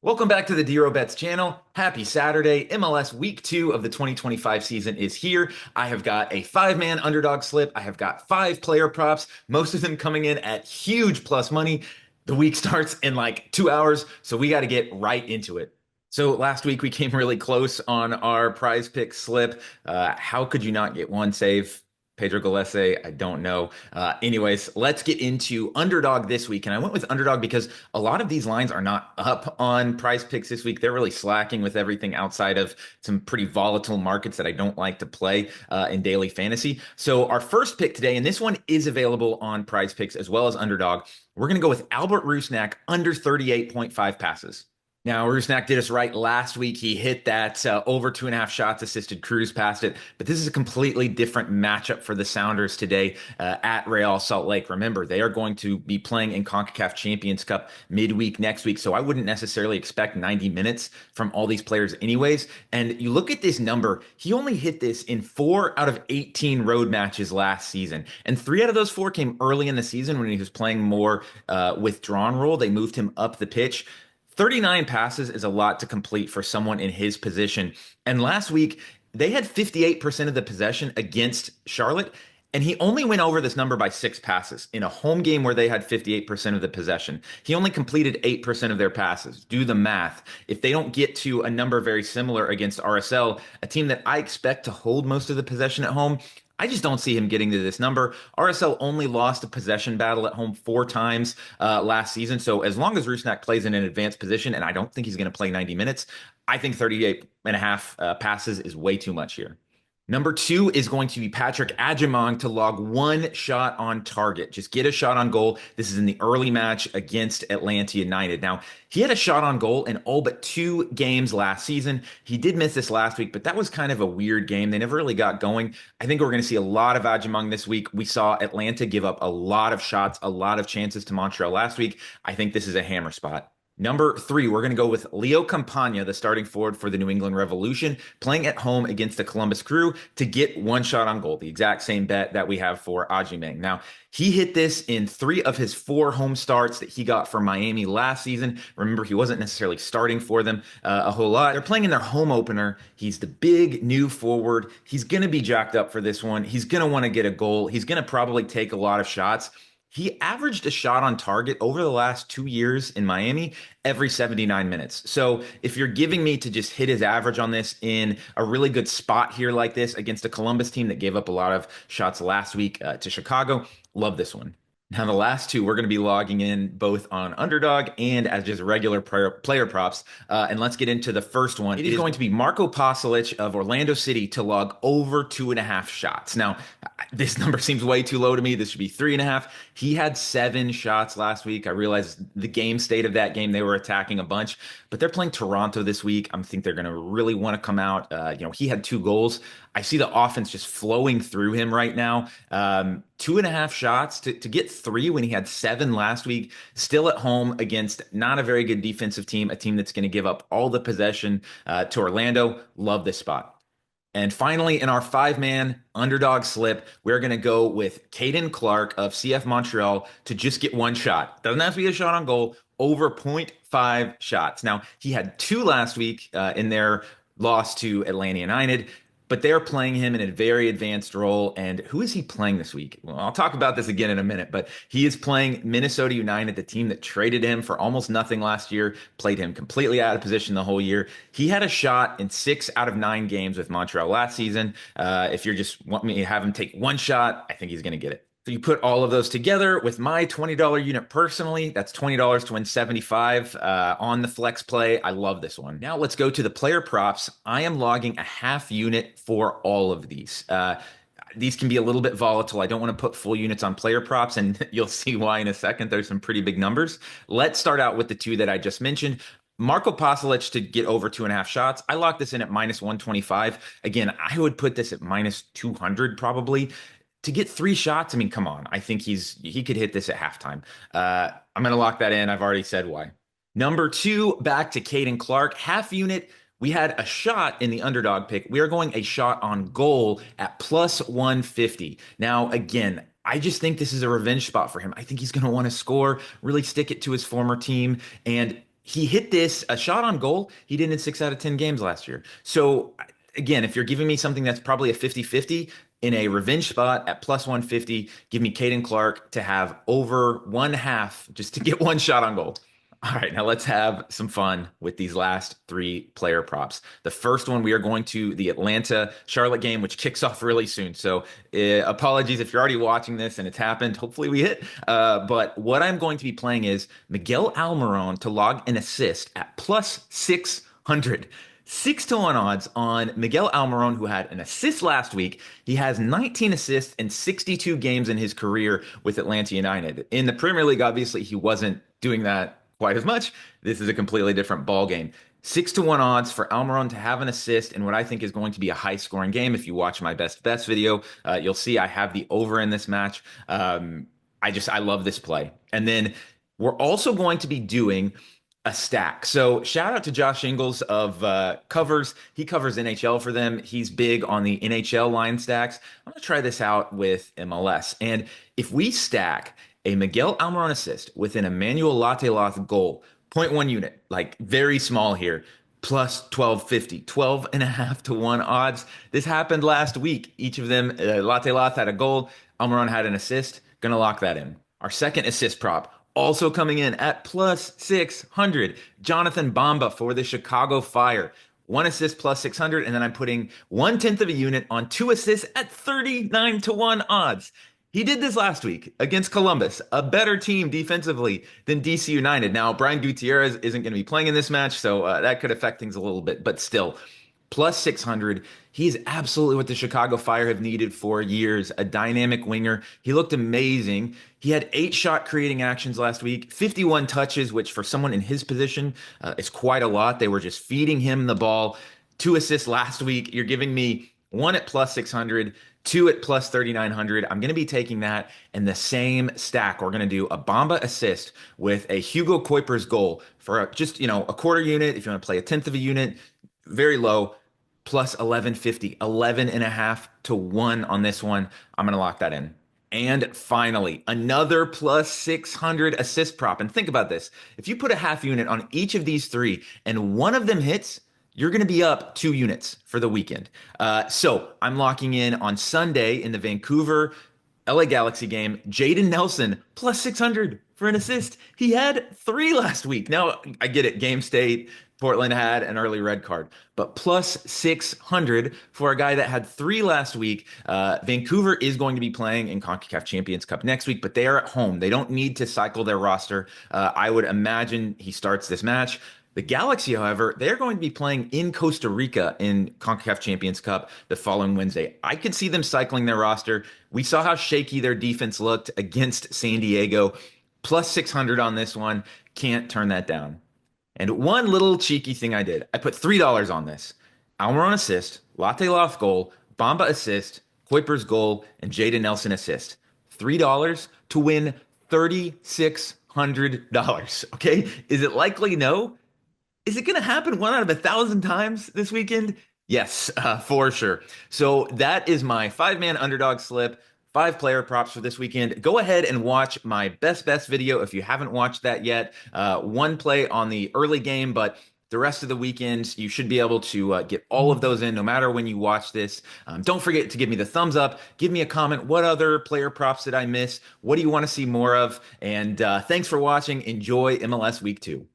Welcome back to the DRO Bets channel. Happy Saturday. MLS Week 2 of the 2025 season is here. I have got a five-man underdog slip. I have got 5 player props, most of them coming in at huge plus money. The week starts in like 2 hours, so we got to get right into it. So last week we came really close on our prize pick slip. How could you not get one save? Pedro Gallese, I don't know. Anyways, let's get into Underdog this week. And I went with Underdog because a lot of these lines are not up on prize picks this week. They're really slacking with everything outside of some pretty volatile markets that I don't like to play in daily fantasy. So our first pick today, and this one is available on prize picks as well as Underdog. We're going to go with Albert Rusnak under 38.5 passes. Now, Rusnak did us right last week. He hit that over 2.5 shots assisted cruise past it. But this is a completely different matchup for the Sounders today at Real Salt Lake. Remember, they are going to be playing in CONCACAF Champions Cup midweek next week. So I wouldn't necessarily expect 90 minutes from all these players anyways. And you look at this number, he only hit this in 4 out of 18 road matches last season. And 3 out of those 4 came early in the season when he was playing more withdrawn role. They moved him up the pitch. 39 passes is a lot to complete for someone in his position. And last week, they had 58% of the possession against Charlotte, and he only went over this number by 6 passes in a home game where they had 58% of the possession. He only completed 8% of their passes. Do the math. If they don't get to a number very similar against RSL, a team that I expect to hold most of the possession at home, I just don't see him getting to this number. RSL only lost a possession battle at home 4 times last season. So as long as Rusnak plays in an advanced position, and I don't think he's going to play 90 minutes, I think 38.5 passes is way too much here. Number 2 is going to be Patrick Adjemong to log 1 shot on target. Just get a shot on goal. This is in the early match against Atlanta United. Now, he had a shot on goal in all but 2 games last season. He did miss this last week, but that was kind of a weird game. They never really got going. I think we're going to see a lot of Adjemong this week. We saw Atlanta give up a lot of shots, a lot of chances to Montreal last week. I think this is a hammer spot. Number 3, we're going to go with Leo Campagna, the starting forward for the New England Revolution, playing at home against the Columbus Crew to get 1 shot on goal, the exact same bet that we have for Adjemong. Now, he hit this in 3 of his 4 home starts that he got for Miami last season. Remember, he wasn't necessarily starting for them a whole lot. They're playing in their home opener. He's the big new forward. He's going to be jacked up for this one. He's going to want to get a goal. He's going to probably take a lot of shots. He averaged a shot on target over the last 2 years in Miami every 79 minutes. So if you're giving me to just hit his average on this in a really good spot here like this against a Columbus team that gave up a lot of shots last week to Chicago, love this one. Now, the last 2, we're going to be logging in both on Underdog and as just regular player props. And let's get into the first one. It is going to be Marco Pasalic of Orlando City to log over 2.5 shots. Now, this number seems way too low to me. This should be 3.5. He had 7 shots last week. I realize the game state of that game, they were attacking a bunch, but they're playing Toronto this week. I think they're going to really want to come out. He had 2 goals. I see the offense just flowing through him right now. 2.5 shots to get 3 when he had 7 last week, still at home against not a very good defensive team, a team that's going to give up all the possession to Orlando. Love this spot. And finally, in our 5-man underdog slip, we're going to go with Caden Clark of CF Montreal to just get 1 shot. Doesn't have to be a shot on goal, over 0.5 shots. Now, he had 2 last week in their loss to Atlanta United, but they're playing him in a very advanced role. And who is he playing this week? Well, I'll talk about this again in a minute, but he is playing Minnesota United, the team that traded him for almost nothing last year, played him completely out of position the whole year. He had a shot in 6 out of 9 games with Montreal last season. If you're just want me to have him take 1 shot, I think he's going to get it. So you put all of those together with my $20 unit personally, that's $20 to win 75 on the flex play. I love this one. Now let's go to the player props. I am logging a half unit for all of these. These can be a little bit volatile. I don't want to put full units on player props, and you'll see why in a second. There's some pretty big numbers. Let's start out with the 2 that I just mentioned. Marco Pasalic to get over 2.5 shots. I locked this in at minus 125. Again, I would put this at minus 200 probably. To get 3 shots, I mean, come on. I think he could hit this at halftime. I'm going to lock that in. I've already said why. Number 2, back to Caden Clark. Half unit, we had a shot in the underdog pick. We are going a shot on goal at plus 150. Now, again, I just think this is a revenge spot for him. I think he's going to want to score, really stick it to his former team. And he hit this a shot on goal he did in 6 out of 10 games last year. So again, if you're giving me something that's probably a 50-50 in a revenge spot at plus 150, give me Caden Clark to have over one half just to get one shot on goal. All right, now let's have some fun with these last three player props. The first one, we are going to the Atlanta Charlotte game, which kicks off really soon. So apologies if you're already watching this and it's happened. Hopefully we hit. But what I'm going to be playing is Miguel Almiron to log an assist at plus 600. 6-1 odds on Miguel Almiron, who had an assist last week. He has 19 assists in 62 games in his career with Atlanta United. In the Premier League, obviously, he wasn't doing that quite as much. This is a completely different ball game. 6-1 odds for Almiron to have an assist in what I think is going to be a high-scoring game. If you watch my best bets video, you'll see I have the over in this match. I love this play. And then we're also going to be doing a stack. So shout out to Josh Ingles of Covers. He covers NHL for them. He's big on the NHL line stacks. I'm going to try this out with MLS. And if we stack a Miguel Almiron assist with an Emmanuel Lateloth goal, zero point 0.1 unit, like very small here, plus 1250, 12.5 to 1 odds. This happened last week. Each of them, Lateloth had a goal, Almiron had an assist. Gonna lock that in. Our second assist prop, also coming in at plus 600, Jonathan Bamba for the Chicago Fire. One assist plus 600, and then I'm putting 1/10 of a unit on two assists at 39 to 1 odds. He did this last week against Columbus, a better team defensively than DC United. Now, Brian Gutierrez isn't going to be playing in this match, so that could affect things a little bit, but still, plus 600. He's absolutely what the Chicago Fire have needed for years, a dynamic winger. He looked amazing. He had 8 shot creating actions last week, 51 touches, which for someone in his position is quite a lot. They were just feeding him the ball. 2 assists last week. You're giving me 1 at plus 600, 2 at plus 3,900. I'm going to be taking that in the same stack. We're going to do a Bamba assist with a Hugo Kuiper's goal for just, a quarter unit. If you want to play a 1/10 of a unit, very low, plus 1150, 11.5 to 1 on this one. I'm going to lock that in. And finally, another plus 600 assist prop. And think about this. If you put a half unit on each of these three and one of them hits, you're going to be up 2 units for the weekend. So I'm locking in on Sunday in the Vancouver LA Galaxy game, Jaden Nelson plus 600 for an assist. He had 3 last week. Now, I get it. Game state, Portland had an early red card, but plus 600 for a guy that had 3 last week. Vancouver is going to be playing in CONCACAF Champions Cup next week, but they are at home. They don't need to cycle their roster. I would imagine he starts this match. The Galaxy, however, they're going to be playing in Costa Rica in CONCACAF Champions Cup the following Wednesday. I could see them cycling their roster. We saw how shaky their defense looked against San Diego. Plus 600 on this one. Can't turn that down. And one little cheeky thing I did. I put $3 on this. Almiron assist, Lateloth goal, Bamba assist, Kuiper's goal, and Jaden Nelson assist. $3 to win $3,600. Okay? Is it likely? No. Is it going to happen 1 out of 1,000 times this weekend? Yes, for sure. So that is my 5-man underdog slip, 5 player props for this weekend. Go ahead and watch my best video if you haven't watched that yet. One play on the early game, but the rest of the weekends, you should be able to get all of those in no matter when you watch this. Don't forget to give me the thumbs up. Give me a comment. What other player props did I miss? What do you want to see more of? And thanks for watching. Enjoy MLS Week 2.